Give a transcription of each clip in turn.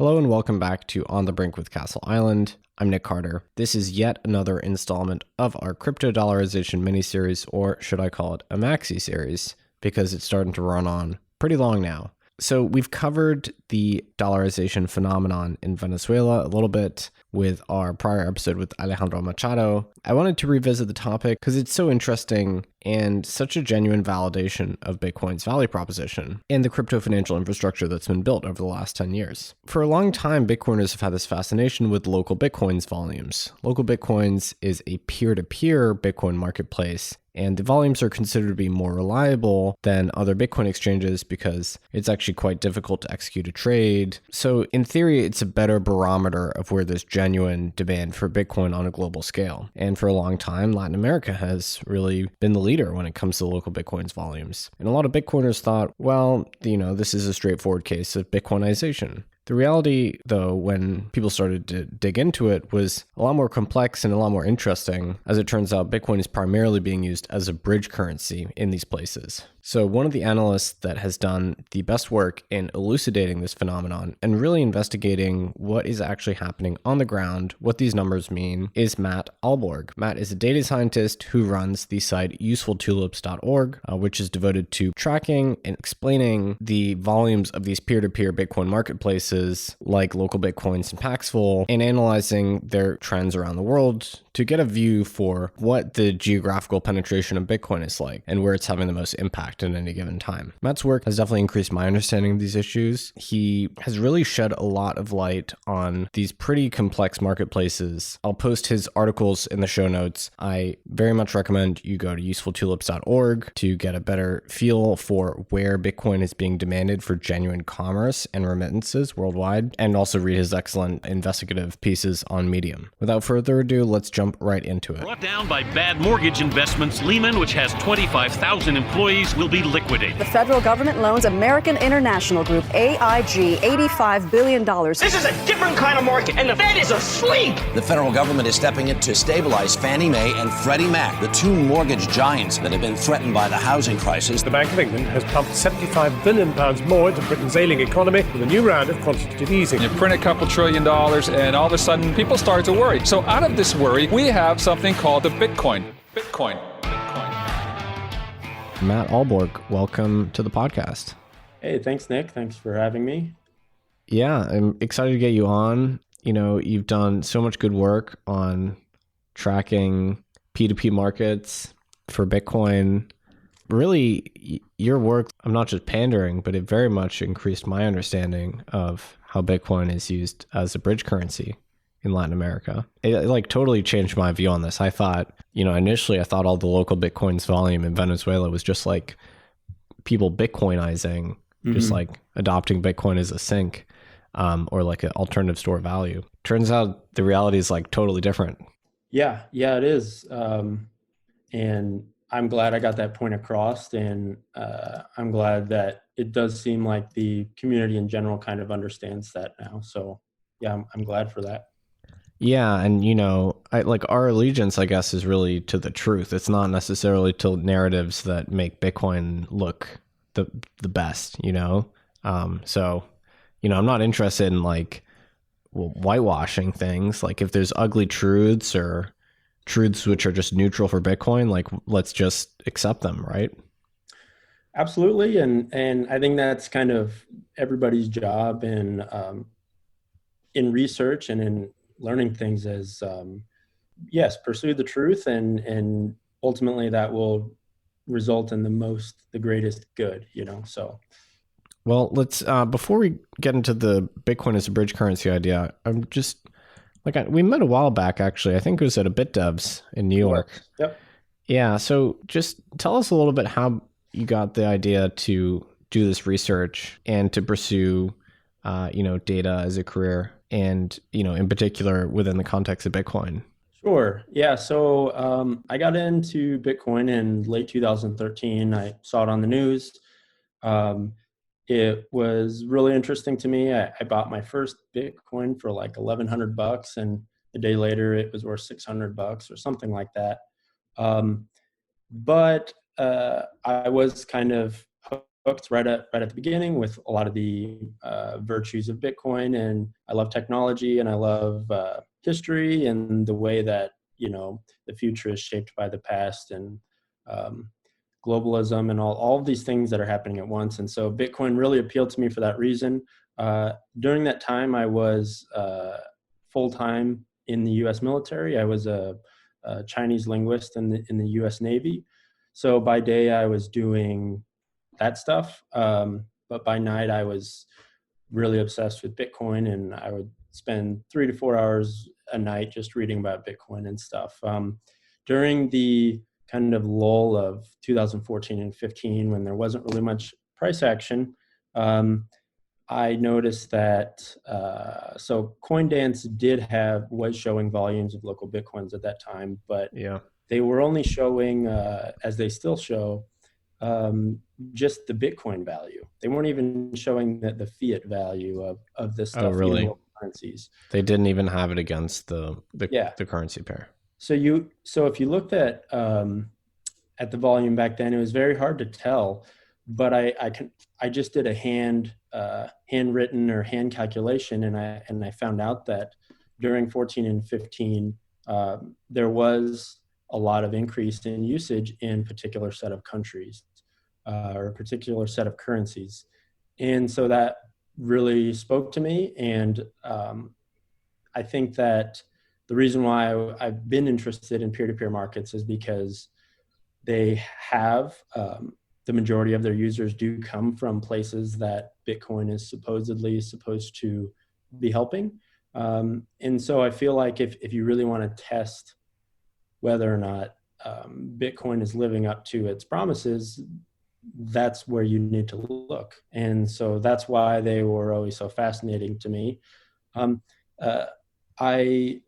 Hello and welcome back to On the Brink with Castle Island. I'm Nick Carter. This is yet another installment of our crypto dollarization miniseries, or should I call it a maxi series, because it's starting to run on pretty long now. So we've covered the dollarization phenomenon in Venezuela a little bit with our prior episode with Alejandro Machado. I wanted to revisit the topic because it's so interesting and such a genuine validation of Bitcoin's value proposition and the crypto financial infrastructure that's been built over the last 10 years. For a long time, Bitcoiners have had this fascination with LocalBitcoins volumes. LocalBitcoins is a peer-to-peer Bitcoin marketplace, and the volumes are considered to be more reliable than other Bitcoin exchanges because it's actually quite difficult to execute a trade. So in theory, it's a better barometer of where there's genuine demand for Bitcoin on a global scale. And for a long time, Latin America has really been the leader when it comes to LocalBitcoins volumes. And a lot of Bitcoiners thought, well, this is a straightforward case of Bitcoinization. The reality, though, when people started to dig into it, was a lot more complex and a lot more interesting. As it turns out, Bitcoin is primarily being used as a bridge currency in these places. So one of the analysts that has done the best work in elucidating this phenomenon and really investigating what is actually happening on the ground, what these numbers mean, is Matt Ahlborg. Matt is a data scientist who runs the site usefultulips.org, which is devoted to tracking and explaining the volumes of these peer-to-peer Bitcoin marketplaces like LocalBitcoins and Paxful, and analyzing their trends around the world to get a view for what the geographical penetration of Bitcoin is like and where it's having the most impact at any given time. Matt's work has definitely increased my understanding of these issues. He has really shed a lot of light on these pretty complex marketplaces. I'll post his articles in the show notes. I very much recommend you go to usefultulips.org to get a better feel for where Bitcoin is being demanded for genuine commerce and remittances worldwide, and also read his excellent investigative pieces on Medium. Without further ado, let's jump right into it. Brought down by bad mortgage investments, Lehman, which has 25,000 employees, will be liquidated. The federal government loans American International Group, AIG, $85 billion. This is a different kind of market, and the Fed is asleep. The federal government is stepping in to stabilize Fannie Mae and Freddie Mac, the two mortgage giants that have been threatened by the housing crisis. The Bank of England has pumped £75 billion more into Britain's ailing economy with a new round of quantitative easing. You print a couple $1 trillion, and all of a sudden, people start to worry. So out of this worry, we have something called the Bitcoin. Matt Ahlborg, welcome to the podcast. Hey, thanks, Nick. Thanks for having me. Yeah, I'm excited to get you on. You've done so much good work on tracking P2P markets for Bitcoin. Really, your work, I'm not just pandering, but it very much increased my understanding of how Bitcoin is used as a bridge currency in Latin America. It totally changed my view on this. I thought, initially I thought all the LocalBitcoins volume in Venezuela was just like people Bitcoinizing, just like adopting Bitcoin as a sink, or like an alternative store of value. Turns out the reality is like totally different. Yeah, it is. And I'm glad I got that point across, and I'm glad that it does seem like the community in general kind of understands that now. So yeah, I'm glad for that. Yeah, and our allegiance, I guess, is really to the truth. It's not necessarily to narratives that make Bitcoin look the best, So, I'm not interested in whitewashing things. Like if there's ugly truths or truths which are just neutral for Bitcoin, let's just accept them, right? Absolutely, and I think that's kind of everybody's job in research and in learning things is, yes, pursue the truth, and ultimately that will result in the greatest good, so. Well, let's, before we get into the Bitcoin as a bridge currency idea, I'm just, we met a while back, actually. I think it was at a BitDevs in New York. Yep. Yeah, so just tell us a little bit how you got the idea to do this research and to pursue, data as a career, and, in particular within the context of Bitcoin. Sure. Yeah. So I got into Bitcoin in late 2013. I saw it on the news. It was really interesting to me. I bought my first Bitcoin for like $1,100, and a day later it was worth $600 or something like that. But I was kind of books right at the beginning with a lot of the virtues of Bitcoin, and I love technology, and I love history, and the way that the future is shaped by the past, and globalism, and all of these things that are happening at once. And so Bitcoin really appealed to me for that reason. During that time, I was full-time in the U.S. military. I was a Chinese linguist in the U.S. Navy. So by day, I was doing that stuff. But by night, I was really obsessed with Bitcoin, and I would spend 3 to 4 hours a night just reading about Bitcoin and stuff. During the kind of lull of 2014 and 15, when there wasn't really much price action, I noticed that, so CoinDance was showing volumes of local Bitcoins at that time, but they were only showing, as they still show, just the Bitcoin value. They weren't even showing the fiat value of this stuff. Oh, really? Local currencies. They didn't even have it against the currency pair. So if you looked at the volume back then, it was very hard to tell. But I just did a handwritten or hand calculation, and I found out that during 14 and 15, there was a lot of increase in usage in a particular set of countries or a particular set of currencies. And so that really spoke to me. And I think that the reason why I've been interested in peer-to-peer markets is because they have the majority of their users do come from places that Bitcoin is supposedly supposed to be helping. And so I feel like if you really want to test whether or not Bitcoin is living up to its promises, that's where you need to look. And so that's why they were always so fascinating to me. I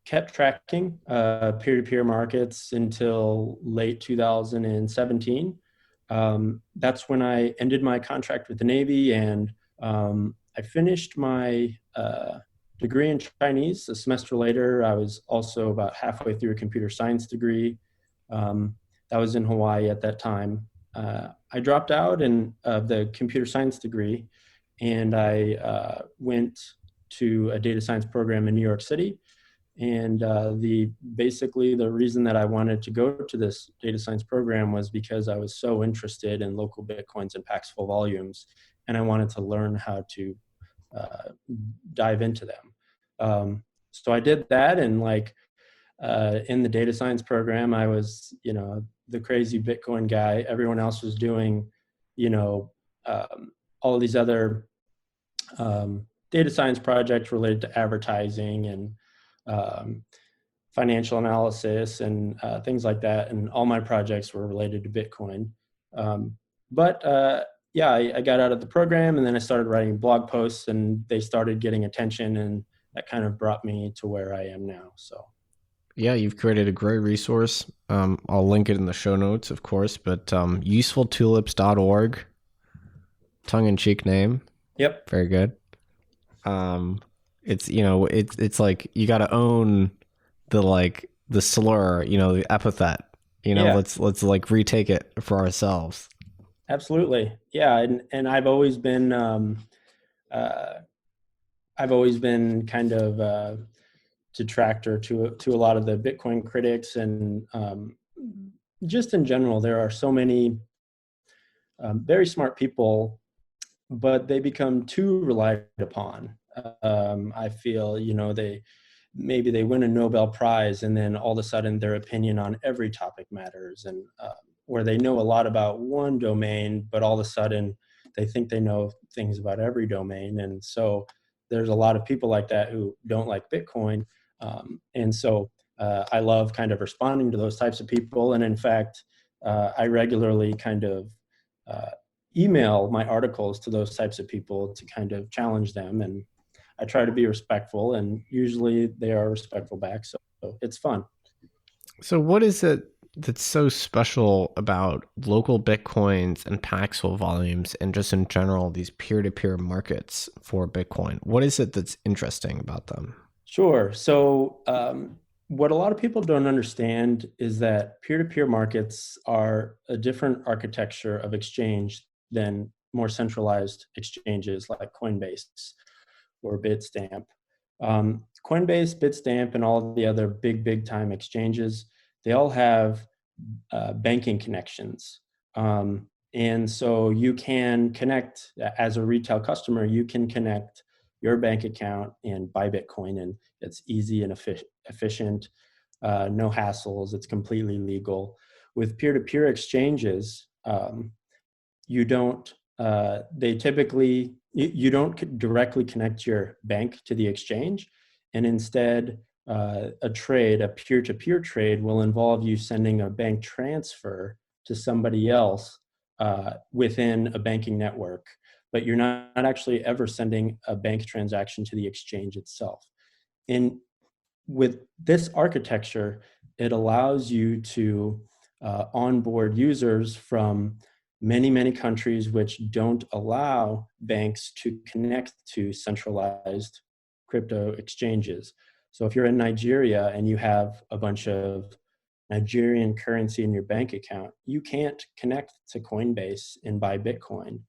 kept tracking peer-to-peer markets until late 2017. That's when I ended my contract with the Navy, and I finished my degree in Chinese. A semester later, I was also about halfway through a computer science degree. That was in Hawaii at that time. I dropped out of the computer science degree, and I went to a data science program in New York City. And basically the reason that I wanted to go to this data science program was because I was so interested in local Bitcoins and Paxful volumes, and I wanted to learn how to dive into them. So I did that, and in the data science program, I was, the crazy Bitcoin guy. Everyone else was doing, all of these other data science projects related to advertising and financial analysis and things like that. And all my projects were related to Bitcoin. I got out of the program, and then I started writing blog posts, and they started getting attention, and that kind of brought me to where I am now. So. Yeah, you've created a great resource. I'll link it in the show notes, of course, but usefultulips.org, tongue-in-cheek name. Yep. Very good. It's, it's like you got to own the slur, the epithet, let's retake it for ourselves. Absolutely. Yeah. And I've always been kind of detractor to a lot of the Bitcoin critics, and just in general, there are so many very smart people, but they become too relied upon. I feel, they win a Nobel Prize, and then all of a sudden their opinion on every topic matters, and where they know a lot about one domain, but all of a sudden they think they know things about every domain. And so there's a lot of people like that who don't like Bitcoin. And so I love kind of responding to those types of people. And in fact, I regularly kind of email my articles to those types of people to kind of challenge them. And I try to be respectful, and usually they are respectful back. So it's fun. So what is it that's so special about local Bitcoins and Paxful volumes, and just in general, these peer-to-peer markets for Bitcoin? What is it that's interesting about them? Sure. So what a lot of people don't understand is that peer-to-peer markets are a different architecture of exchange than more centralized exchanges like Coinbase or Bitstamp. Coinbase, Bitstamp, and all of the other big time exchanges, they all have banking connections. And so you can connect, as a retail customer, you can connect your bank account and buy Bitcoin, and it's easy and efficient, no hassles, it's completely legal. With peer-to-peer exchanges, you don't directly connect your bank to the exchange, and instead a peer-to-peer trade will involve you sending a bank transfer to somebody else within a banking network, but you're not actually ever sending a bank transaction to the exchange itself. And with this architecture, it allows you to onboard users from many countries which don't allow banks to connect to centralized crypto exchanges. So if you're in Nigeria and you have a bunch of Nigerian currency in your bank account, you can't connect to Coinbase and buy Bitcoin.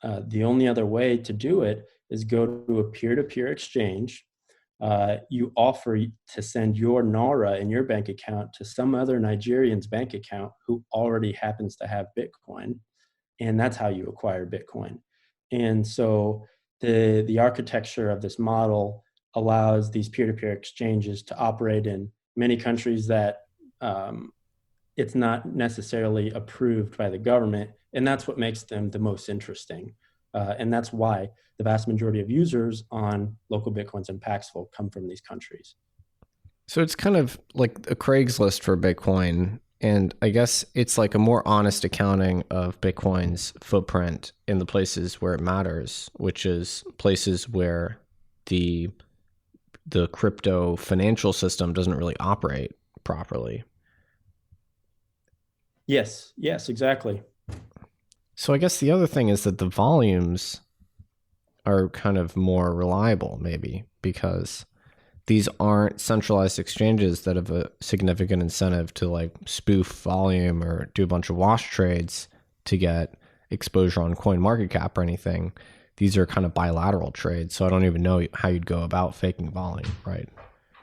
The only other way to do it is go to a peer-to-peer exchange. You offer to send your Naira in your bank account to some other Nigerian's bank account who already happens to have Bitcoin, and that's how you acquire Bitcoin. And so the architecture of this model allows these peer-to-peer exchanges to operate in many countries that it's not necessarily approved by the government, and that's what makes them the most interesting. And that's why the vast majority of users on LocalBitcoins and Paxful come from these countries. So it's kind of like a Craigslist for Bitcoin. And I guess it's like a more honest accounting of Bitcoin's footprint in the places where it matters, which is places where the crypto financial system doesn't really operate properly. Yes, exactly. So I guess the other thing is that the volumes are kind of more reliable, maybe, because these aren't centralized exchanges that have a significant incentive to like spoof volume or do a bunch of wash trades to get exposure on CoinMarketCap or anything. These are kind of bilateral trades. So I don't even know how you'd go about faking volume, right?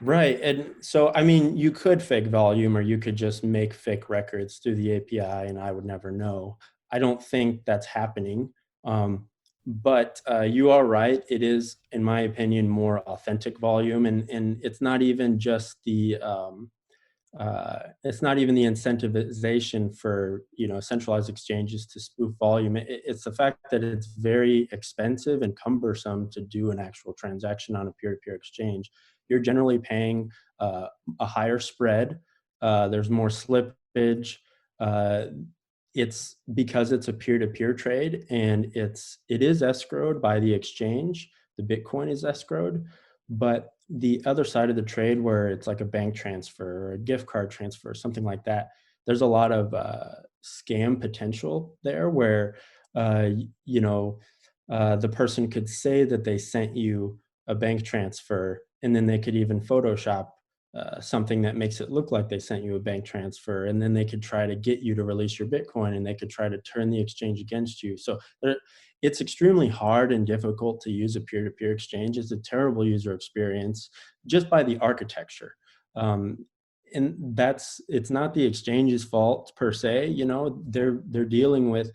Right. And so, I mean, you could fake volume, or you could just make fake records through the API, and I would never know. I don't think that's happening. But you are right. It is, in my opinion, more authentic volume, and it's not even just the incentivization for centralized exchanges to spoof volume. It's the fact that it's very expensive and cumbersome to do an actual transaction on a peer-to-peer exchange. You're generally paying a higher spread. There's more slippage. It's because it's a peer-to-peer trade, and it is escrowed by the exchange. The Bitcoin is escrowed, but the other side of the trade, where it's like a bank transfer or a gift card transfer, something like that, there's a lot of scam potential there, where the person could say that they sent you a bank transfer, and then they could even Photoshop something that makes it look like they sent you a bank transfer, and then they could try to get you to release your Bitcoin, and they could try to turn the exchange against you. So it's extremely hard and difficult to use a peer-to-peer exchange. It's a terrible user experience just by the architecture. And it's not the exchange's fault per se. They're dealing with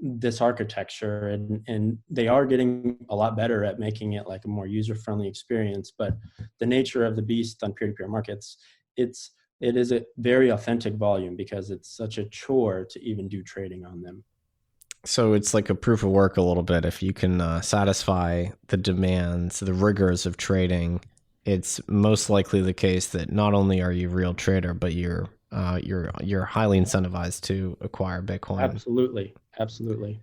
this architecture, and they are getting a lot better at making it like a more user-friendly experience. But the nature of the beast on peer-to-peer markets, it is a very authentic volume because it's such a chore to even do trading on them. So it's like a proof of work a little bit. If you can satisfy the demands, the rigors of trading, it's most likely the case that not only are you a real trader, but you're highly incentivized to acquire Bitcoin. Absolutely.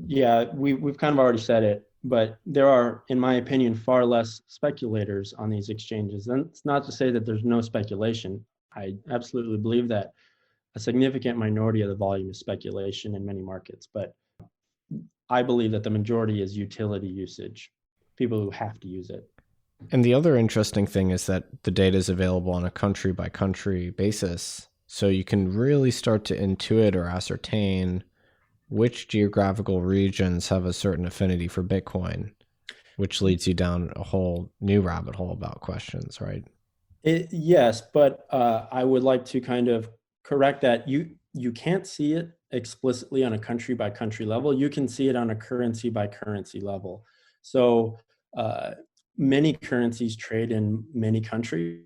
Yeah, we've kind of already said it, but there are, in my opinion, far less speculators on these exchanges. And it's not to say that there's no speculation. I absolutely believe that a significant minority of the volume is speculation in many markets, but I believe that the majority is utility usage, people who have to use it. And the other interesting thing is that the data is available on a country by country basis. So you can really start to intuit or ascertain which geographical regions have a certain affinity for Bitcoin, which leads you down a whole new rabbit hole about questions, right? Yes, but I would like to kind of correct that. You can't see it explicitly on a country by country level. You can see it on a currency by currency level. So many currencies trade in many countries,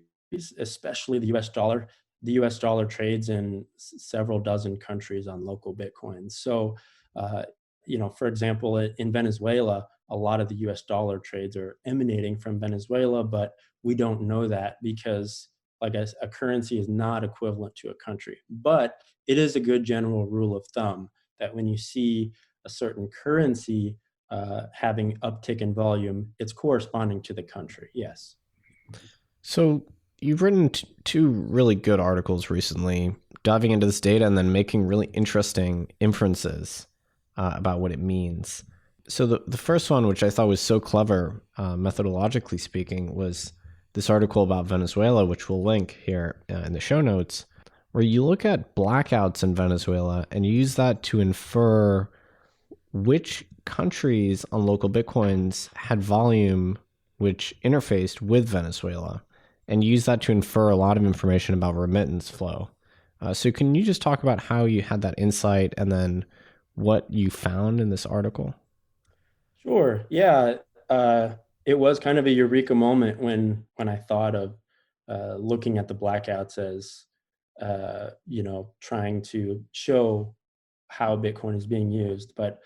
especially the US dollar. The US dollar trades in several dozen countries on local Bitcoins. So, for example, in Venezuela, a lot of the US dollar trades are emanating from Venezuela, but we don't know that because, like a currency is not equivalent to a country. But it is a good general rule of thumb that when you see a certain currency having uptick in volume, it's corresponding to the country. Yes. So you've written two really good articles recently, diving into this data and then making really interesting inferences about what it means. So the first one, which I thought was so clever, methodologically speaking, was this article about Venezuela, which we'll link here in the show notes, where you look at blackouts in Venezuela and you use that to infer which countries on local Bitcoins had volume which interfaced with Venezuela, and use that to infer a lot of information about remittance flow. So can you just talk about how you had that insight and then what you found in this article? Sure. Yeah. It was kind of a eureka moment when I thought of looking at the blackouts as trying to show how Bitcoin is being used. But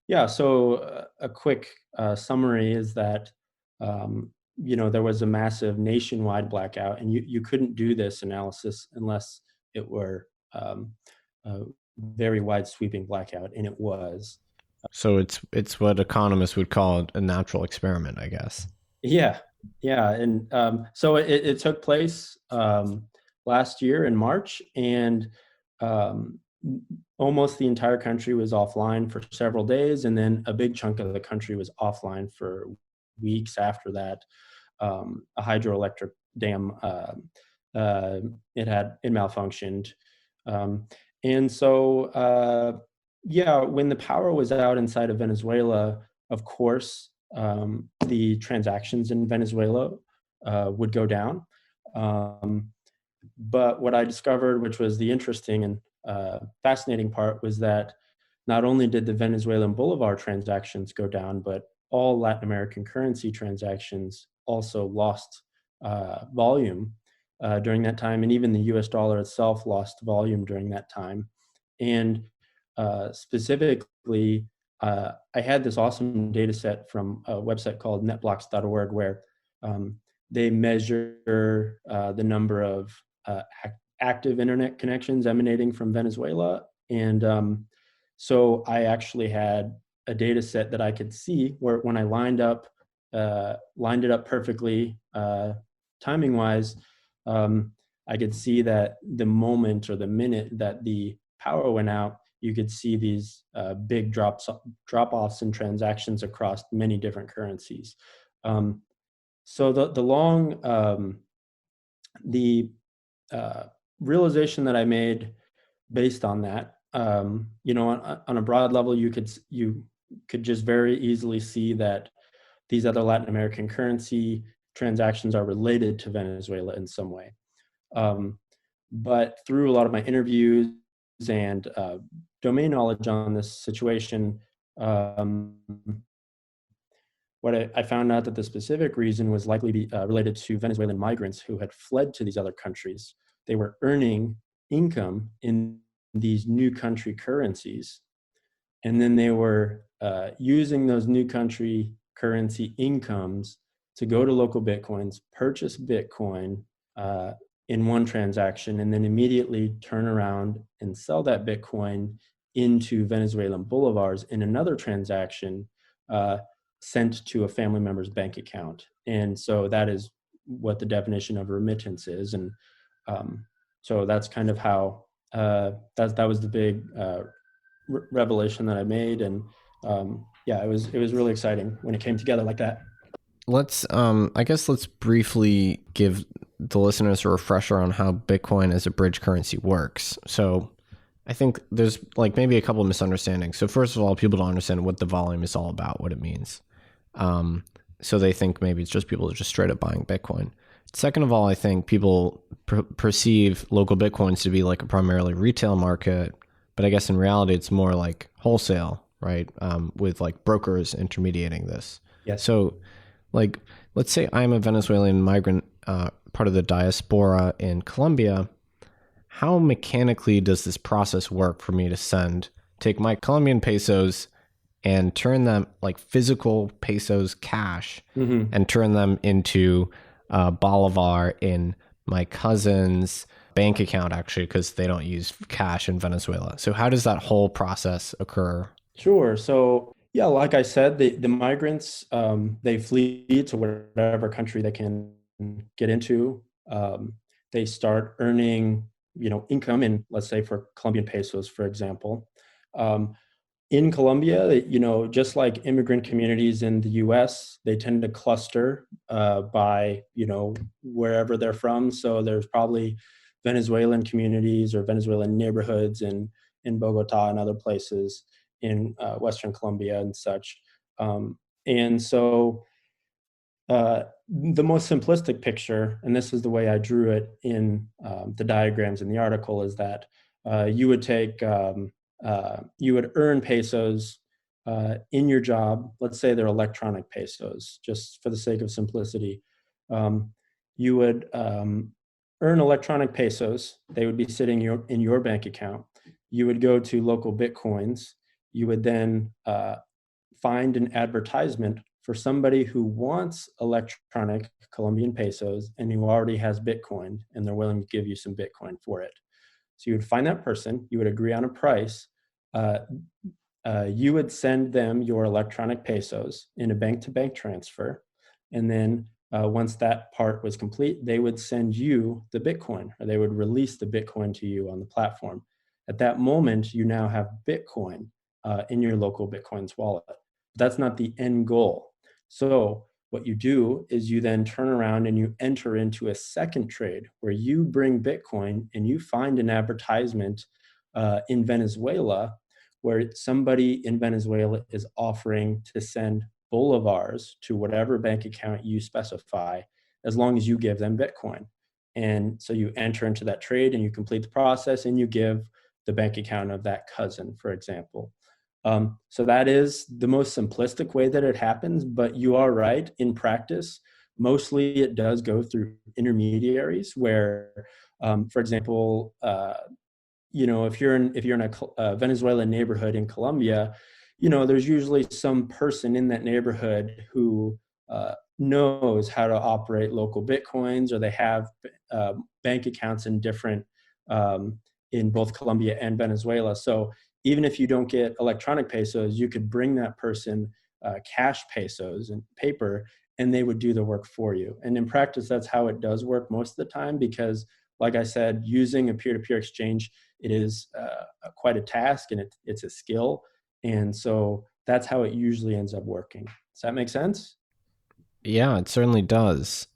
yeah, so a quick summary is that there was a massive nationwide blackout, and you couldn't do this analysis unless it were a very wide sweeping blackout, and it was. So it's what economists would call a natural experiment, I guess. Yeah, and so it took place last year in March, and almost the entire country was offline for several days, and then a big chunk of the country was offline for weeks after that. A hydroelectric dam it malfunctioned, and so when the power was out inside of Venezuela, of course, the transactions in Venezuela would go down. But what I discovered, which was the interesting and fascinating part, was that not only did the Venezuelan Bolivar transactions go down, but all Latin American currency transactions also lost volume during that time. And even the US dollar itself lost volume during that time. And specifically, I had this awesome data set from a website called netblocks.org where they measure the number of active internet connections emanating from Venezuela. And so I actually had a data set that I could see where when I lined it up perfectly, timing wise, I could see that the moment or the minute that the power went out, you could see these big drop-offs in transactions across many different currencies. So the realization that I made based on that, on a broad level, you could just very easily see that these other Latin American currency transactions are related to Venezuela in some way. But through a lot of my interviews and domain knowledge on this situation, what I found out that the specific reason was likely related to Venezuelan migrants who had fled to these other countries. They were earning income in these new country currencies, and then they were using those new country currency incomes to go to LocalBitcoins, purchase Bitcoin in one transaction, and then immediately turn around and sell that Bitcoin into Venezuelan bolivars in another transaction sent to a family member's bank account. And so that is what the definition of remittance is. And so that's kind of how that was the big revelation that I made. And it was really exciting when it came together like that. Let's briefly give the listeners a refresher on how Bitcoin as a bridge currency works. So I think there's like maybe a couple of misunderstandings. So first of all, people don't understand what the volume is all about, what it means. So they think maybe it's just people just straight up buying Bitcoin. Second of all, I think people perceive local Bitcoins to be like a primarily retail market, but I guess in reality it's more like wholesale, right? With like brokers intermediating this. Yes. So like, let's say I'm a Venezuelan migrant, part of the diaspora in Colombia. How mechanically does this process work for me to take my Colombian pesos and turn them like physical pesos cash and turn them into Bolivar in my cousin's bank account, actually, because they don't use cash in Venezuela. So how does that whole process occur? Sure. So yeah, like I said, the migrants, they flee to whatever country they can get into. They start earning, income in, let's say, for Colombian pesos, for example. In Colombia, just like immigrant communities in the U.S., they tend to cluster by, wherever they're from. So there's probably Venezuelan communities or Venezuelan neighborhoods in Bogota and other places in Western Colombia and such. And so the most simplistic picture, and this is the way I drew it in the diagrams in the article, is that you would you would earn pesos in your job. Let's say they're electronic pesos, just for the sake of simplicity. You would earn electronic pesos. They would be sitting in your bank account. You would go to LocalBitcoins. You would then find an advertisement for somebody who wants electronic Colombian pesos and who already has Bitcoin, and they're willing to give you some Bitcoin for it. So you would find that person, you would agree on a price, you would send them your electronic pesos in a bank-to-bank transfer, and then once that part was complete, they would send you the Bitcoin, or they would release the Bitcoin to you on the platform. At that moment, you now have Bitcoin in your LocalBitcoins wallet. But that's not the end goal. So what you do is you then turn around and you enter into a second trade where you bring Bitcoin and you find an advertisement in Venezuela where somebody in Venezuela is offering to send bolivars to whatever bank account you specify, as long as you give them Bitcoin. And so you enter into that trade and you complete the process and you give the bank account of that cousin, for example. So that is the most simplistic way that it happens, but you are right. In practice, mostly it does go through intermediaries where, for example, if you're in a Venezuelan neighborhood in Colombia, there's usually some person in that neighborhood who knows how to operate LocalBitcoins, or they have bank accounts in in both Colombia and Venezuela. So even if you don't get electronic pesos, you could bring that person cash pesos and paper, and they would do the work for you. And in practice, that's how it does work most of the time, because like I said, using a peer-to-peer exchange, it is quite a task, and it's a skill. And so that's how it usually ends up working. Does that make sense? Yeah, it certainly does.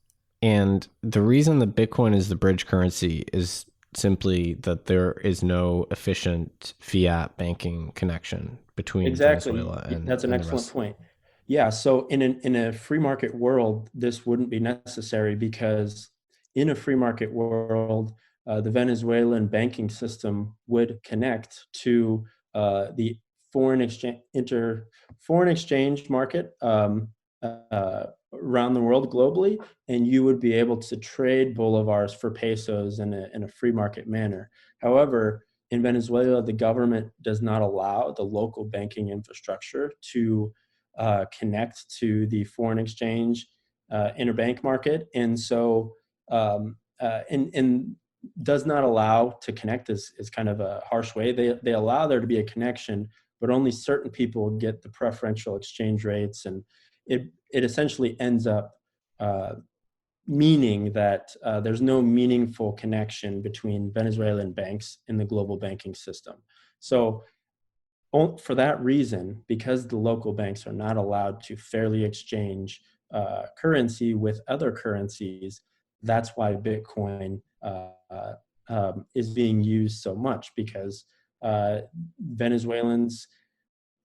And the reason that Bitcoin is the bridge currency is simply that there is no efficient fiat banking connection between Venezuela and that's an excellent point. Yeah, so in a free market world, this wouldn't be necessary, because in a free market world, the Venezuelan banking system would connect to the foreign exchange market around the world globally, and you would be able to trade bolivars for pesos in a free market manner. However, in Venezuela, the government does not allow the local banking infrastructure to connect to the foreign exchange interbank market, and so and does not allow to connect is kind of a harsh way. They allow there to be a connection, but only certain people get the preferential exchange rates, and it essentially ends up meaning that there's no meaningful connection between Venezuelan banks and the global banking system. So for that reason, because the local banks are not allowed to fairly exchange currency with other currencies, that's why Bitcoin is being used so much, because Venezuelans,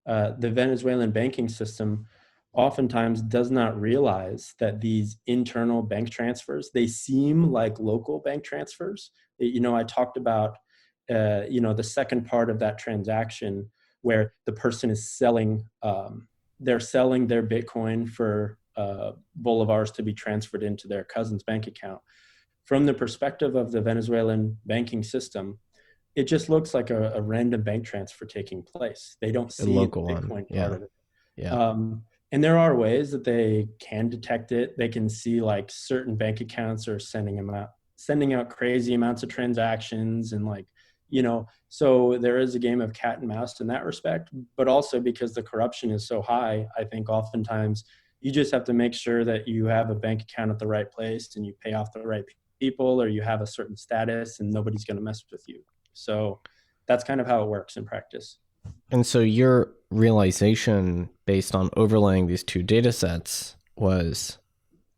the Venezuelan banking system oftentimes does not realize that these internal bank transfers, they seem like local bank transfers. I talked about, the second part of that transaction where the person is selling, they're selling their Bitcoin for bolivars to be transferred into their cousin's bank account. From the perspective of the Venezuelan banking system, it just looks like a random bank transfer taking place. They don't see the Bitcoin part of it. Yeah. And there are ways that they can detect it. They can see like certain bank accounts are sending out crazy amounts of transactions, and so there is a game of cat and mouse in that respect. But also because the corruption is so high, I think oftentimes you just have to make sure that you have a bank account at the right place and you pay off the right people, or you have a certain status and nobody's going to mess with you. So that's kind of how it works in practice. And so your realization based on overlaying these two data sets was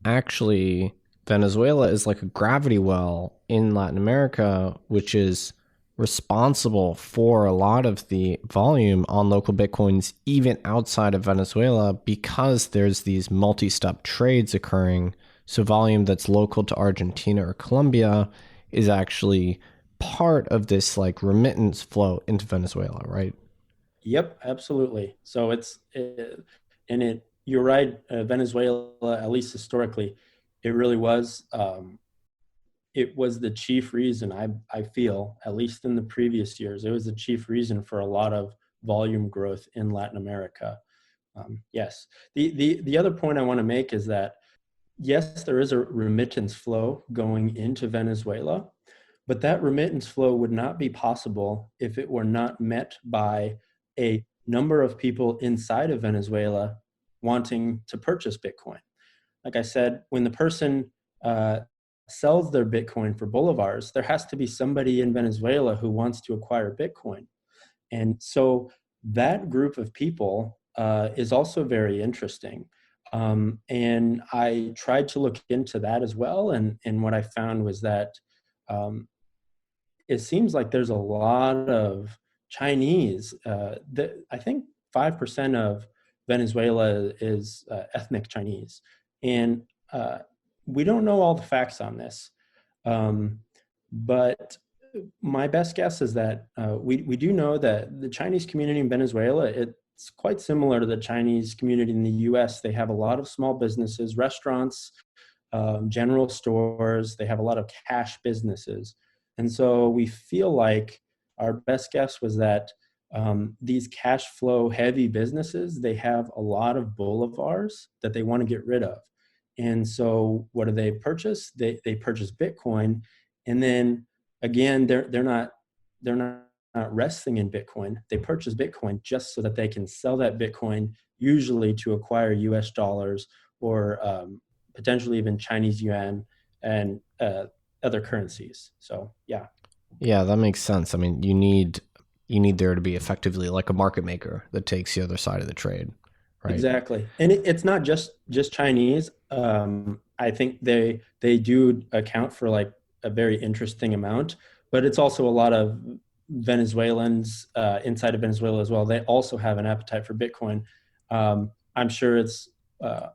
actually Venezuela is like a gravity well in Latin America, which is responsible for a lot of the volume on local Bitcoins, even outside of Venezuela, because there's these multi-step trades occurring. So volume that's local to Argentina or Colombia is actually part of this like remittance flow into Venezuela, right? Yep, absolutely. So you're right. Venezuela, at least historically, it really was. It was the chief reason I feel, at least in the previous years, it was the chief reason for a lot of volume growth in Latin America. Yes. The other point I want to make is that yes, there is a remittance flow going into Venezuela, but that remittance flow would not be possible if it were not met by a number of people inside of Venezuela wanting to purchase Bitcoin. Like I said, when the person sells their Bitcoin for bolivars, there has to be somebody in Venezuela who wants to acquire Bitcoin. And so that group of people is also very interesting. And I tried to look into that as well. And what I found was that it seems like there's a lot of Chinese. I think 5% of Venezuela is ethnic Chinese. And we don't know all the facts on this. But my best guess is that we do know that the Chinese community in Venezuela, it's quite similar to the Chinese community in the US. They have a lot of small businesses, restaurants, general stores. They have a lot of cash businesses. And so we feel like our best guess was that these cash flow heavy businesses, they have a lot of bolivars that they want to get rid of. And so what do they purchase? They purchase Bitcoin. And then again, they're not resting in Bitcoin. They purchase Bitcoin just so that they can sell that Bitcoin, usually to acquire US dollars or potentially even Chinese yuan and other currencies. So yeah. Yeah, that makes sense. I mean, you need there to be effectively like a market maker that takes the other side of the trade, right? Exactly. And it's not just Chinese. I think they do account for like a very interesting amount, but it's also a lot of Venezuelans inside of Venezuela as well. They also have an appetite for Bitcoin. I'm sure it's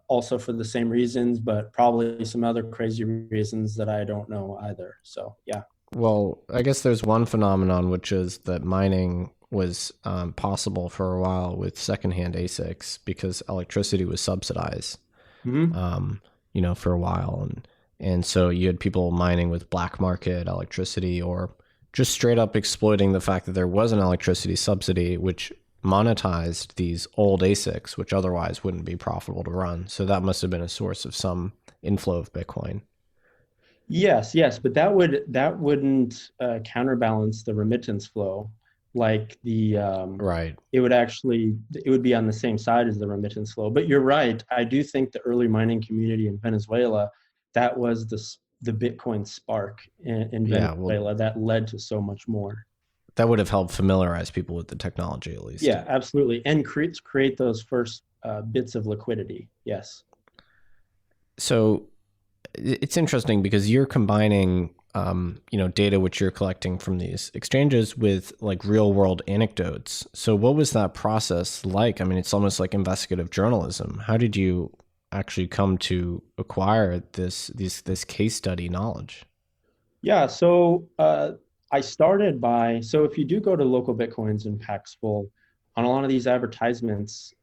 also for the same reasons, but probably some other crazy reasons that I don't know either. So yeah. Well, I guess there's one phenomenon, which is that mining was possible for a while with secondhand ASICs because electricity was subsidized, for a while. And so you had people mining with black market electricity or just straight up exploiting the fact that there was an electricity subsidy, which monetized these old ASICs, which otherwise wouldn't be profitable to run. So that must have been a source of some inflow of Bitcoin. Yes, but that wouldn't counterbalance the remittance flow. Like the right, it would be on the same side as the remittance flow. But you're right. I do think the early mining community in Venezuela, that was the Bitcoin spark in Venezuela that led to so much more. That would have helped familiarize people with the technology at least. Yeah, absolutely, and create those first bits of liquidity. Yes. So it's interesting because you're combining data which you're collecting from these exchanges with like real world anecdotes. So what was that process like? I mean, it's almost like investigative journalism. How did you actually come to acquire this case study knowledge? Yeah, so I started by, so if you do go to LocalBitcoins and Paxful, on a lot of these advertisements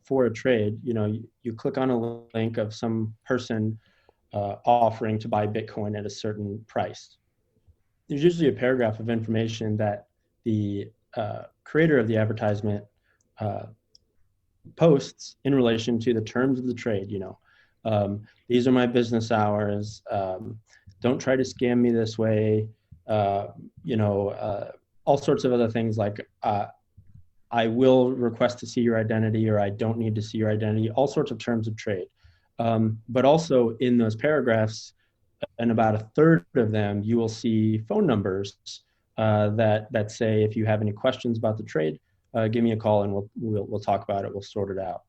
for a trade, you click on a link of some person offering to buy Bitcoin at a certain price. There's usually a paragraph of information that the creator of the advertisement posts in relation to the terms of the trade. These are my business hours. Don't try to scam me this way. All sorts of other things like I will request to see your identity, or I don't need to see your identity, all sorts of terms of trade. But also in those paragraphs, and about a third of them, you will see phone numbers that say, if you have any questions about the trade, give me a call and we'll talk about it. We'll sort it out.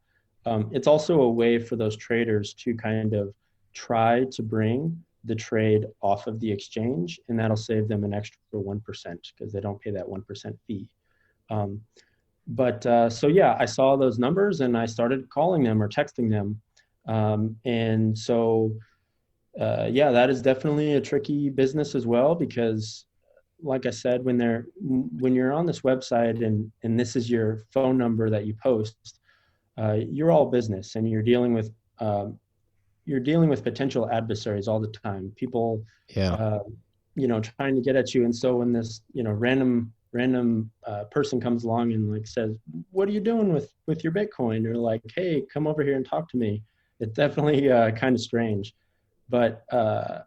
It's also a way for those traders to kind of try to bring the trade off of the exchange, and that'll save them an extra 1% because they don't pay that 1% fee. So yeah, I saw those numbers and I started calling them or texting them. That is definitely a tricky business as well, because like I said, when you're on this website and this is your phone number that you post, you're all business, and you're dealing with potential adversaries all the time. People, trying to get at you. And so when this, random person comes along and like says, "What are you doing with your Bitcoin?" Or like, "Hey, come over here and talk to me." It's definitely kind of strange, but and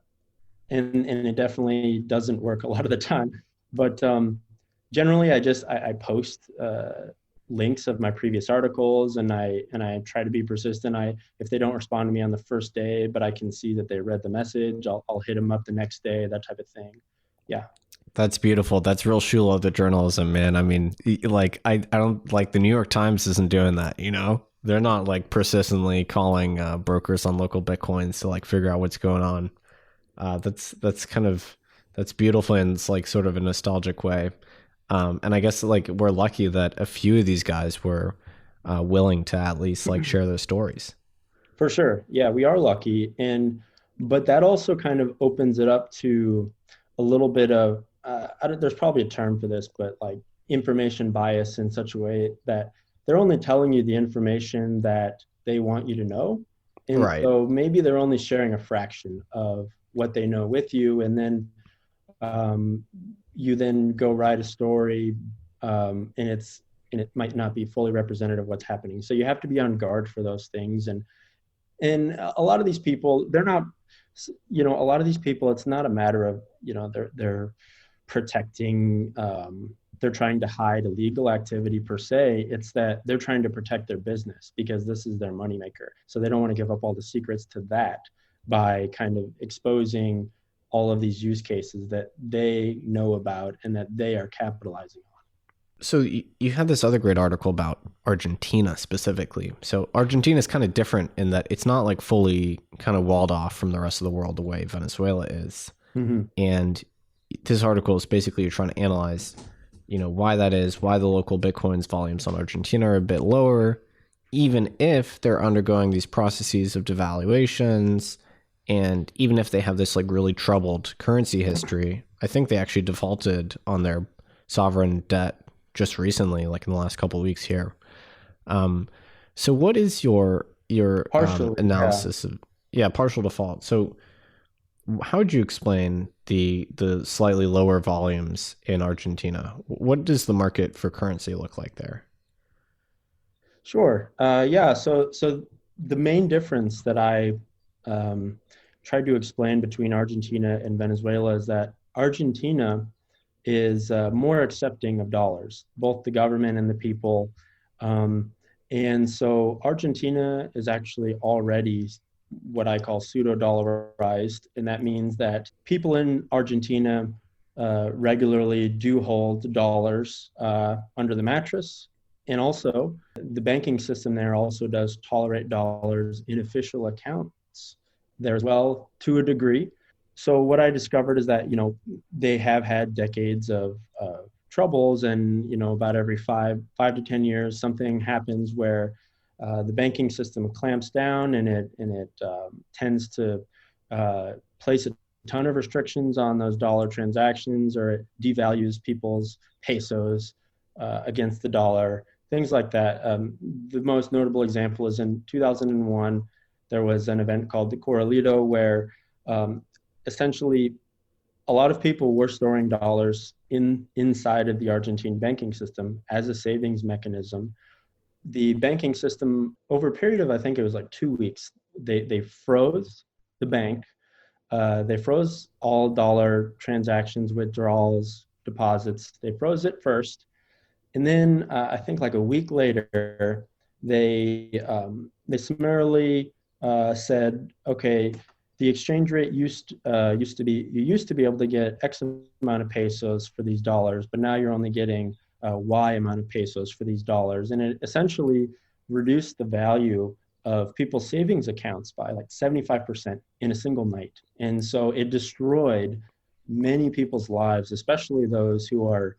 it definitely doesn't work a lot of the time. But generally, I post links of my previous articles, and I try to be persistent. If they don't respond to me on the first day, but I can see that they read the message, I'll hit them up the next day, that type of thing. Yeah. That's beautiful. That's real shul of the journalism, man. I mean, like I don't like the New York Times isn't doing that, They're not like persistently calling brokers on LocalBitcoins to like figure out what's going on. That's beautiful, and it's like sort of a nostalgic way. And I guess like we're lucky that a few of these guys were willing to at least like share their stories. For sure. Yeah, we are lucky. But that also kind of opens it up to a little bit of, there's probably a term for this, but like information bias in such a way that they're only telling you the information that they want you to know. And right. So maybe they're only sharing a fraction of what they know with you. And then you then go write a story and it might not be fully representative of what's happening. So you have to be on guard for those things. And a lot of these people, they're not, a lot of these people, it's not a matter of, they're protecting, they're trying to hide illegal activity per se. It's that they're trying to protect their business because this is their moneymaker. So they don't want to give up all the secrets to that by kind of exposing all of these use cases that they know about and that they are capitalizing on. So you had this other great article about Argentina specifically. So Argentina is kind of different in that it's not like fully kind of walled off from the rest of the world the way Venezuela is. Mm-hmm. And this article is basically trying to analyze, why that is, why the LocalBitcoins volumes on Argentina are a bit lower, even if they're undergoing these processes of devaluations. And even if they have this like really troubled currency history, I think they actually defaulted on their sovereign debt just recently, like in the last couple of weeks here. So what is your analysis of partial default? So how would you explain the slightly lower volumes in Argentina? What does the market for currency look like there? Sure. So the main difference that I tried to explain between Argentina and Venezuela is that Argentina is more accepting of dollars, both the government and the people. And so Argentina is actually already what I call pseudo-dollarized. And that means that people in Argentina regularly do hold dollars under the mattress. And also the banking system there also does tolerate dollars in official accounts there as well to a degree. So what I discovered is that, they have had decades of troubles, and, about every 5 to 10 years, something happens where the banking system clamps down, and it tends to place a ton of restrictions on those dollar transactions, or it devalues people's pesos against the dollar, things like that. The most notable example is in 2001, there was an event called the Corralito, where essentially a lot of people were storing dollars inside of the Argentine banking system as a savings mechanism. The banking system, over a period of, I think it was like 2 weeks, they froze the bank. They froze all dollar transactions, withdrawals, deposits. They froze it first. And then I think like a week later, they summarily said, okay, the exchange rate used to be able to get X amount of pesos for these dollars, but now you're only getting Y amount of pesos for these dollars. And it essentially reduced the value of people's savings accounts by like 75% in a single night. And so it destroyed many people's lives, especially those who are,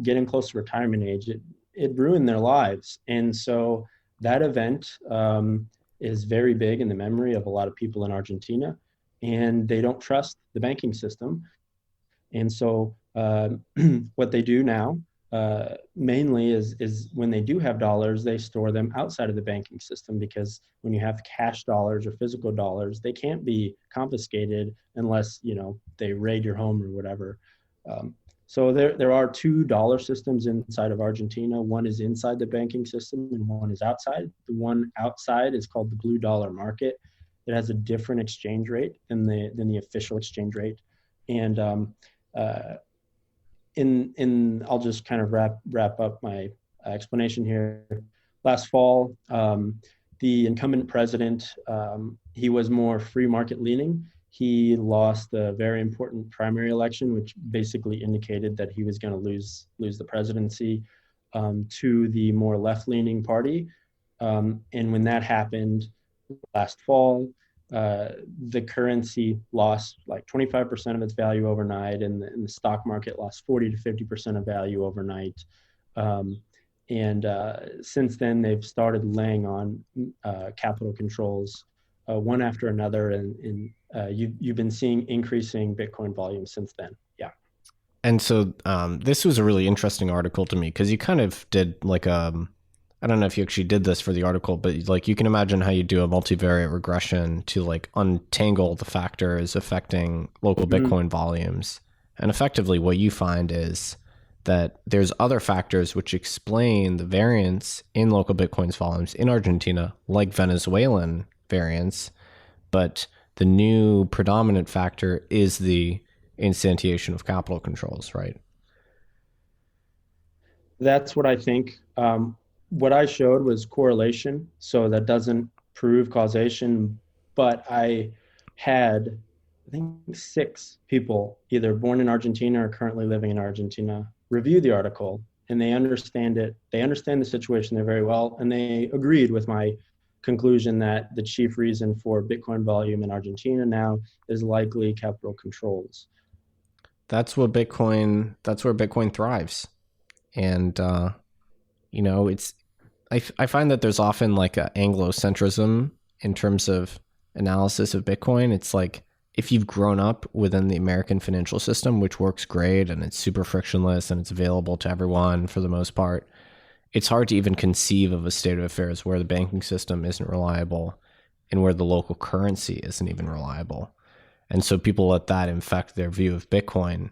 getting close to retirement age. It ruined their lives. And so that event is very big in the memory of a lot of people in Argentina, and they don't trust the banking system. And so what they do now mainly is when they do have dollars, they store them outside of the banking system, because when you have cash dollars or physical dollars, they can't be confiscated unless, they raid your home or whatever. So there are two dollar systems inside of Argentina. One is inside the banking system and one is outside. The one outside is called the blue dollar market. It has a different exchange rate than the official exchange rate. And I'll just kind of wrap up my explanation here. Last fall, the incumbent president, he was more free market leaning. He lost a very important primary election, which basically indicated that he was going to lose the presidency to the more left-leaning party. And when that happened last fall, the currency lost like 25% of its value overnight, and the stock market lost 40 to 50% of value overnight. And since then, they've started laying on capital controls one after another, and you've been seeing increasing Bitcoin volume since then. Yeah. And so this was a really interesting article to me, because you kind of did like I don't know if you actually did this for the article, but like you can imagine how you do a multivariate regression to like untangle the factors affecting local Bitcoin volumes. And effectively what you find is that there's other factors which explain the variance in local Bitcoin's volumes in Argentina, like Venezuelan variance, but the new predominant factor is the instantiation of capital controls, right? That's what I think. What I showed was correlation, so that doesn't prove causation, but I had, I think, 6 people either born in Argentina or currently living in Argentina review the article, and they understand it. They understand the situation there very well, and they agreed with my conclusion that the chief reason for Bitcoin volume in Argentina now is likely capital controls. That's where Bitcoin thrives. And, I find that there's often like an Anglocentrism in terms of analysis of Bitcoin. It's like, if you've grown up within the American financial system, which works great and it's super frictionless and it's available to everyone for the most part, it's hard to even conceive of a state of affairs where the banking system isn't reliable and where the local currency isn't even reliable. And so people let that infect their view of Bitcoin.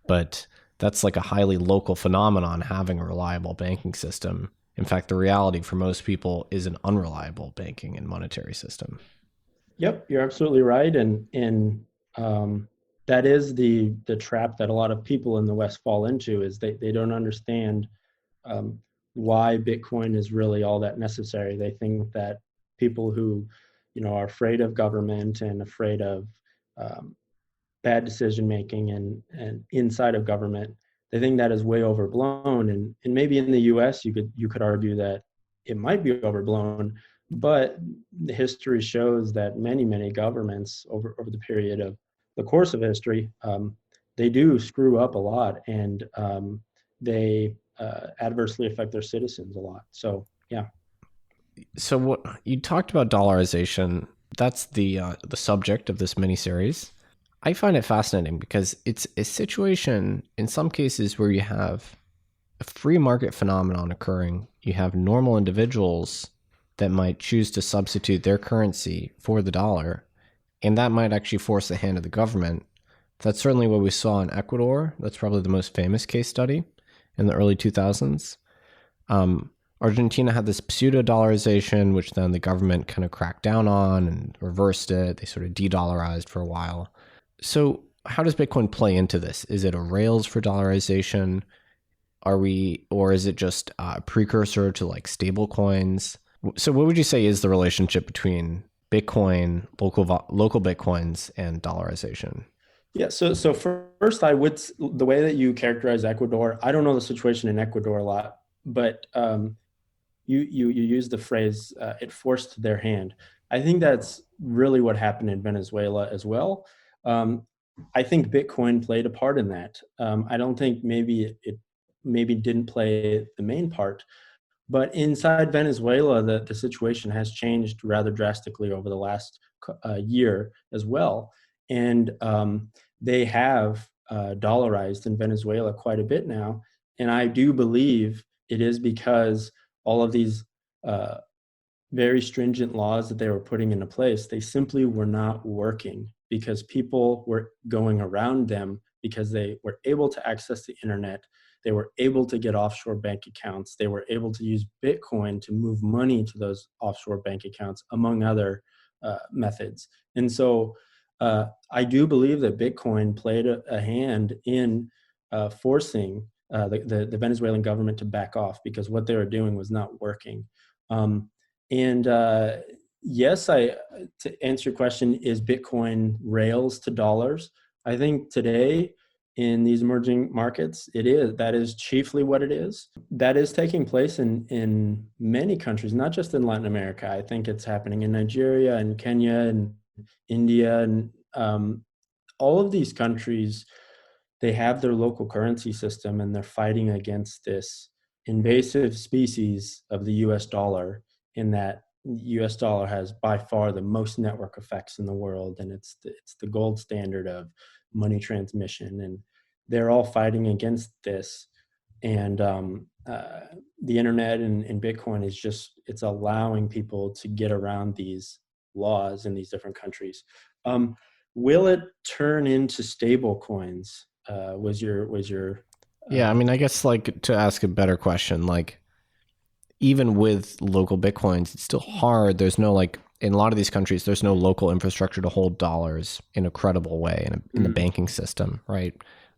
But that's like a highly local phenomenon, having a reliable banking system. In fact, the reality for most people is an unreliable banking and monetary system. Yep, you're absolutely right. And that is the trap that a lot of people in the West fall into, is they don't understand why Bitcoin is really all that necessary. They think that people who, are afraid of government and afraid of bad decision making and inside of government, they think that is way overblown. And maybe in the US you could argue that it might be overblown, but the history shows that many governments over the period of the course of history, they do screw up a lot, and they adversely affect their citizens a lot. So yeah. So what you talked about dollarization, that's the subject of this miniseries. I find it fascinating because it's a situation in some cases where you have a free market phenomenon occurring. You have normal individuals that might choose to substitute their currency for the dollar, and that might actually force the hand of the government. That's certainly what we saw in Ecuador. That's probably the most famous case study in the early 2000s. Argentina had this pseudo-dollarization, which then the government kind of cracked down on and reversed it. They sort of de-dollarized for a while. So how does Bitcoin play into this? Is it a rails for dollarization? Or is it just a precursor to like stable coins? So what would you say is the relationship between Bitcoin, local Bitcoins, and dollarization? Yeah. So first, the way that you characterize Ecuador, I don't know the situation in Ecuador a lot, but you use the phrase "it forced their hand." I think that's really what happened in Venezuela as well. I think Bitcoin played a part in that. I don't think maybe it didn't play the main part, but inside Venezuela, the situation has changed rather drastically over the last year as well. And they have dollarized in Venezuela quite a bit now. And I do believe it is because all of these very stringent laws that they were putting into place, they simply were not working because people were going around them because they were able to access the internet. They were able to get offshore bank accounts. They were able to use Bitcoin to move money to those offshore bank accounts, among other methods. And so I do believe that Bitcoin played a hand in forcing the Venezuelan government to back off because what they were doing was not working. Yes, to answer your question, is Bitcoin rails to dollars? I think today in these emerging markets, that is chiefly what it is. That is taking place in many countries, not just in Latin America. I think it's happening in Nigeria and Kenya and India and all of these countries. They have their local currency system and they're fighting against this invasive species of the US dollar, in that the US dollar has by far the most network effects in the world, and it's the gold standard of money transmission, and they're all fighting against this. And the internet and Bitcoin is it's allowing people to get around these laws in these different countries. Will it turn into stable coins? Was your Yeah, I mean, I guess like to ask a better question, like even with local Bitcoins, it's still hard. There's no in a lot of these countries, there's no local infrastructure to hold dollars in a credible way in the banking system, right?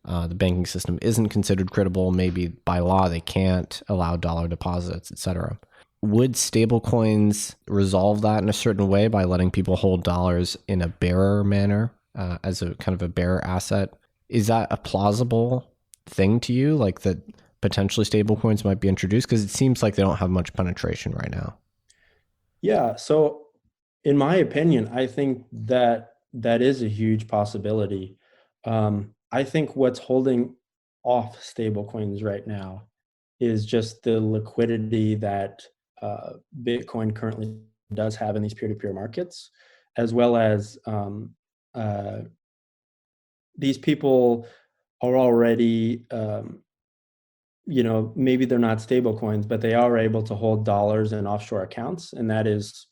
The banking system isn't considered credible. Maybe by law they can't allow dollar deposits, etc. Would stablecoins resolve that in a certain way by letting people hold dollars in a bearer manner as a kind of a bearer asset? Is that a plausible thing to you, like that potentially stablecoins might be introduced? Because it seems like they don't have much penetration right now. Yeah. So in my opinion, I think that is a huge possibility. I think what's holding off stablecoins right now is just the liquidity that Bitcoin currently does have in these peer-to-peer markets, as well as these people are already, maybe they're not stable coins, but they are able to hold dollars in offshore accounts. And that is,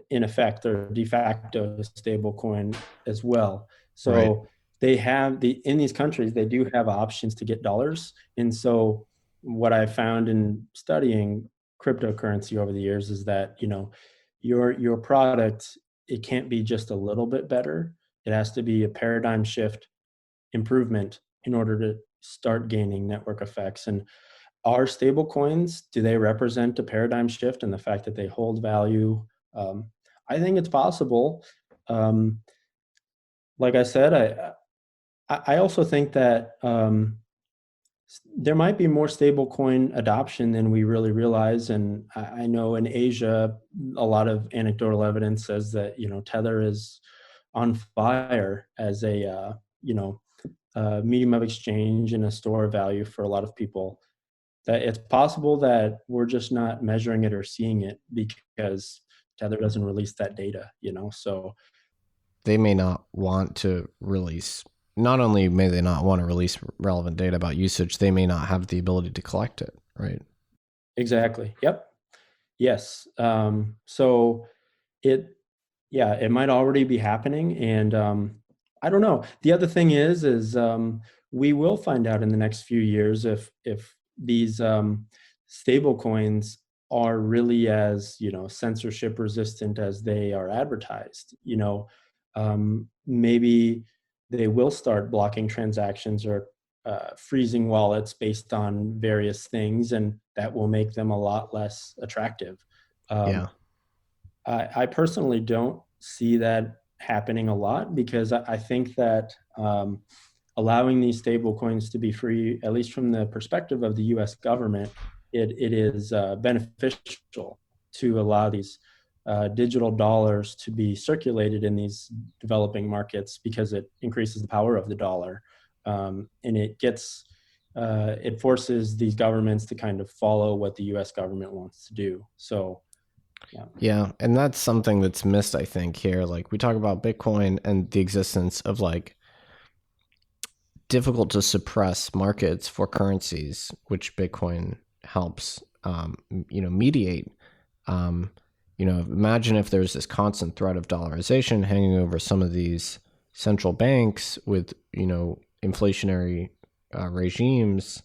in effect, or de facto stable coin as well. So right. They have in these countries, they do have options to get dollars. And so what I found in studying cryptocurrency over the years is that, your product, it can't be just a little bit better. It has to be a paradigm shift improvement in order to start gaining network effects. And are stable coins, do they represent a paradigm shift in the fact that they hold value? I think it's possible. Like I said, I also think that there might be more stable coin adoption than we really realize. And I know in Asia, a lot of anecdotal evidence says that, Tether is on fire as a medium of exchange and a store of value for a lot of people, that it's possible that we're just not measuring it or seeing it because Tether doesn't release that data, so They may not want to release, not only may they not want to release relevant data about usage, they may not have the ability to collect it, right? exactly. Yep. Yes. So it might already be happening. And I don't know. The other thing is we will find out in the next few years if these stable coins are really as, censorship resistant as they are advertised. Maybe they will start blocking transactions or freezing wallets based on various things, and that will make them a lot less attractive. Yeah. I personally don't see that happening a lot because I think that allowing these stable coins to be free, at least from the perspective of the US government, it is beneficial to allow these digital dollars to be circulated in these developing markets because it increases the power of the dollar. And it forces these governments to kind of follow what the US government wants to do. So, yeah. And that's something that's missed, I think, here. Like, we talk about Bitcoin and the existence of like difficult to suppress markets for currencies, which Bitcoin helps, mediate. Imagine if there's this constant threat of dollarization hanging over some of these central banks with, inflationary regimes.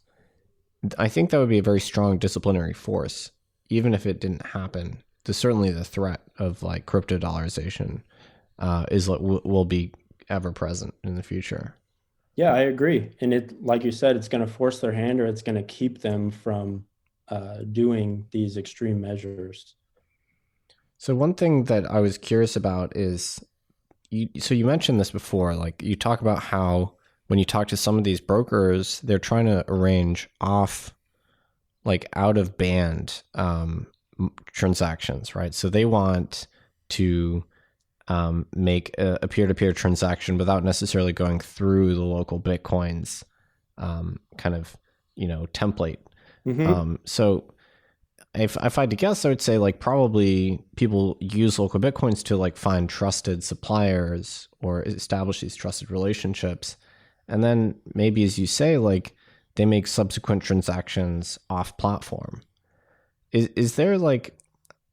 I think that would be a very strong disciplinary force, even if it didn't happen. Certainly the threat of like crypto dollarization will be ever present in the future. Yeah, I agree. And it, like you said, it's going to force their hand, or it's going to keep them from doing these extreme measures. So one thing that I was curious about is, you mentioned this before, like you talk about how when you talk to some of these brokers, they're trying to arrange out of band transactions, right? So they want to make a peer-to-peer transaction without necessarily going through the LocalBitcoins template. Mm-hmm. So if I had to guess, I would say like probably people use LocalBitcoins to like find trusted suppliers or establish these trusted relationships. And then maybe, as you say, like they make subsequent transactions off platform. Is there like,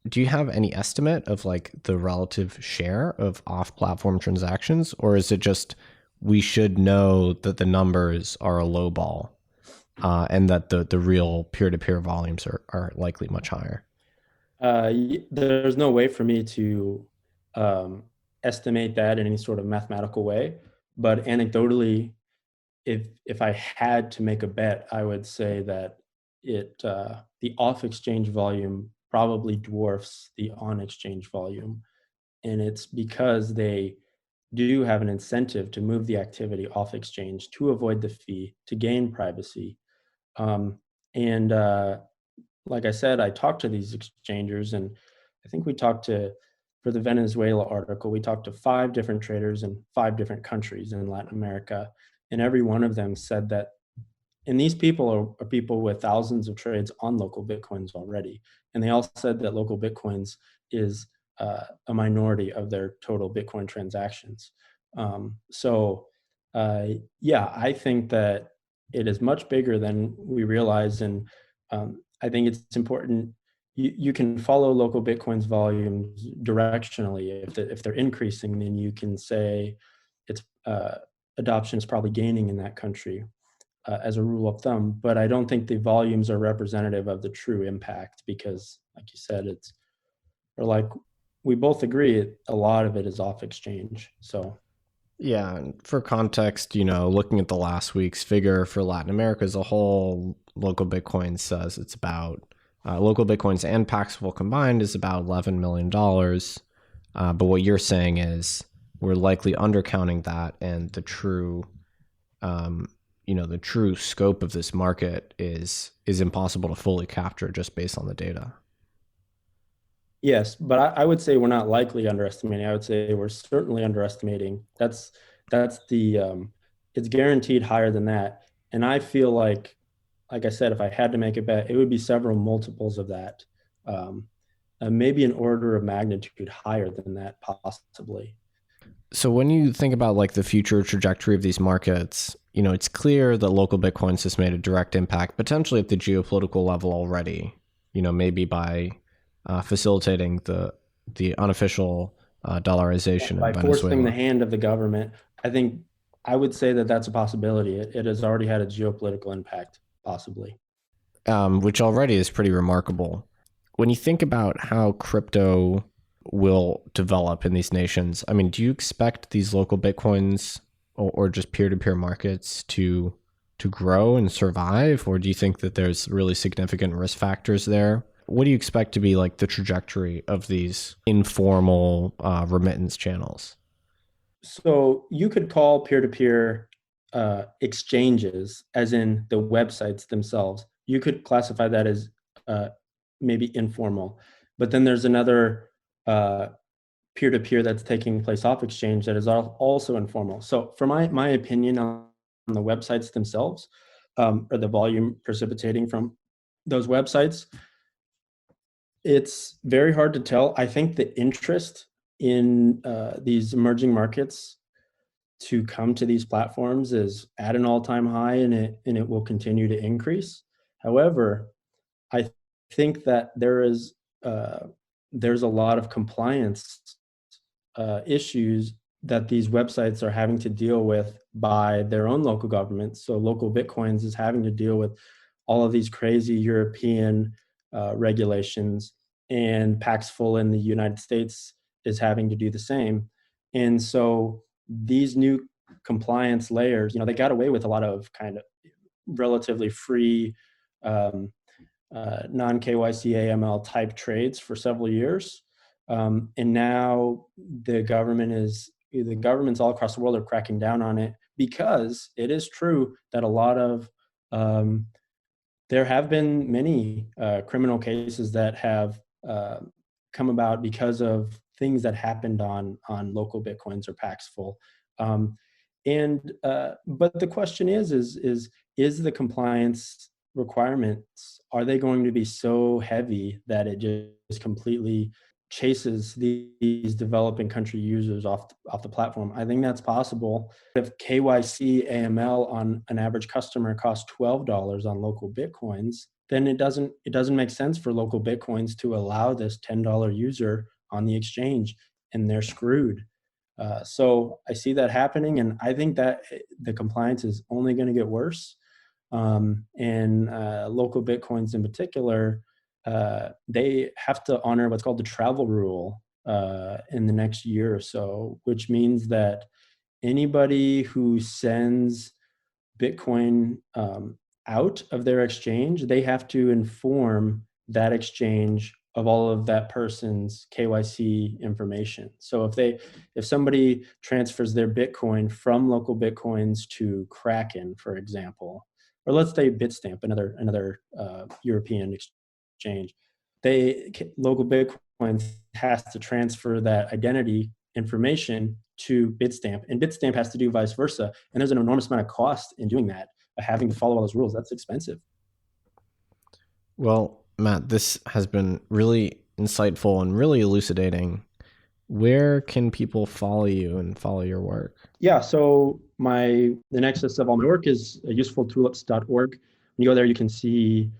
do you have any estimate of like the relative share of off platform transactions, or is it just we should know that the numbers are a low ball and that the real peer-to-peer volumes are likely much higher? There's no way for me to estimate that in any sort of mathematical way, but anecdotally, if I had to make a bet, I would say that the off-exchange volume probably dwarfs the on-exchange volume. And it's because they do have an incentive to move the activity off exchange to avoid the fee, to gain privacy. And like I said, I talked to these exchangers, and I think for the Venezuela article, we talked to 5 different traders in 5 different countries in Latin America. And every one of them said that, and these people are people with thousands of trades on LocalBitcoins already. And they all said that LocalBitcoins is a minority of their total Bitcoin transactions. I think that it is much bigger than we realize. And I think it's important. You can follow LocalBitcoins volumes directionally. If they're increasing, then you can say it's adoption is probably gaining in that country as a rule of thumb. But I don't think the volumes are representative of the true impact because, like you said, we both agree a lot of it is off exchange. So. Yeah, and for context, looking at the last week's figure for Latin America as a whole, LocalBitcoins says it's about, LocalBitcoins and Paxful combined is about $11 million. But what you're saying is we're likely undercounting that, and the true, the true scope of this market is impossible to fully capture just based on the data. Yes, but I would say we're not likely underestimating. I would say we're certainly underestimating. That's the it's guaranteed higher than that. And I feel like I said, if I had to make a bet, it would be several multiples of that, um, maybe an order of magnitude higher than that, possibly. So when you think about like the future trajectory of these markets, you know, it's clear that LocalBitcoins has made a direct impact, potentially at the geopolitical level already, you know, maybe by facilitating the unofficial dollarization By of forcing the Venezuela. hand of the government, I think I would say that that's a possibility. It has already had a geopolitical impact, possibly. Which already is pretty remarkable. When you think about how crypto will develop in these nations, I mean, do you expect these local Bitcoins or just peer-to-peer markets to grow and survive? Or do you think that there's really significant risk factors there? What do you expect to be like the trajectory of these informal remittance channels? So you could call peer-to-peer exchanges, as in the websites themselves. You could classify that as uh, maybe informal, but then there's another uh, peer-to-peer that's taking place off exchange that is also informal. So for my opinion on the websites themselves, or the volume precipitating from those websites, it's very hard to tell. I think the interest in these emerging markets to come to these platforms is at an all-time high, and it will continue to increase. However, I think that there's a lot of compliance issues that these websites are having to deal with by their own local governments. So LocalBitcoins is having to deal with all of these crazy European regulations, and Paxful in the United States is having to do the same. And so these new compliance layers, they got away with a lot of kind of relatively free um, non KYC AML type trades for several years. And now the governments all across the world are cracking down on it, because it is true that a lot of there have been many criminal cases that have come about because of things that happened on LocalBitcoins or Paxful. But the question is the compliance requirements, are they going to be so heavy that it just completely chases these developing country users off the platform? I think that's possible. If KYC AML on an average customer costs $12 on LocalBitcoins, then it doesn't make sense for LocalBitcoins to allow this $10 user on the exchange, and they're screwed. So I see that happening, and I think that the compliance is only going to get worse. And LocalBitcoins in particular, they have to honor what's called the travel rule in the next year or so, which means that anybody who sends Bitcoin out of their exchange, they have to inform that exchange of all of that person's KYC information. So if somebody transfers their Bitcoin from LocalBitcoins to Kraken, for example, or let's say Bitstamp, another European exchange, LocalBitcoins has to transfer that identity information to Bitstamp, and Bitstamp has to do vice versa. And there's an enormous amount of cost in doing that, having to follow all those rules. That's expensive. Well, Matt, this has been really insightful and really elucidating. Where can people follow you and follow your work? Yeah, so the nexus of all my work is usefultulips.org. When you go there, you can see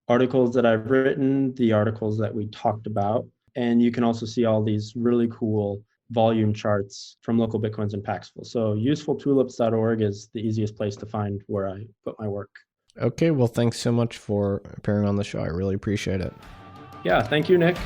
articles that I've written, the articles that we talked about, and you can also see all these really cool volume charts from LocalBitcoins and Paxful. So usefultulips.org is the easiest place to find where I put my work. Okay, well, thanks so much for appearing on the show. I really appreciate it. Yeah, thank you, Nick.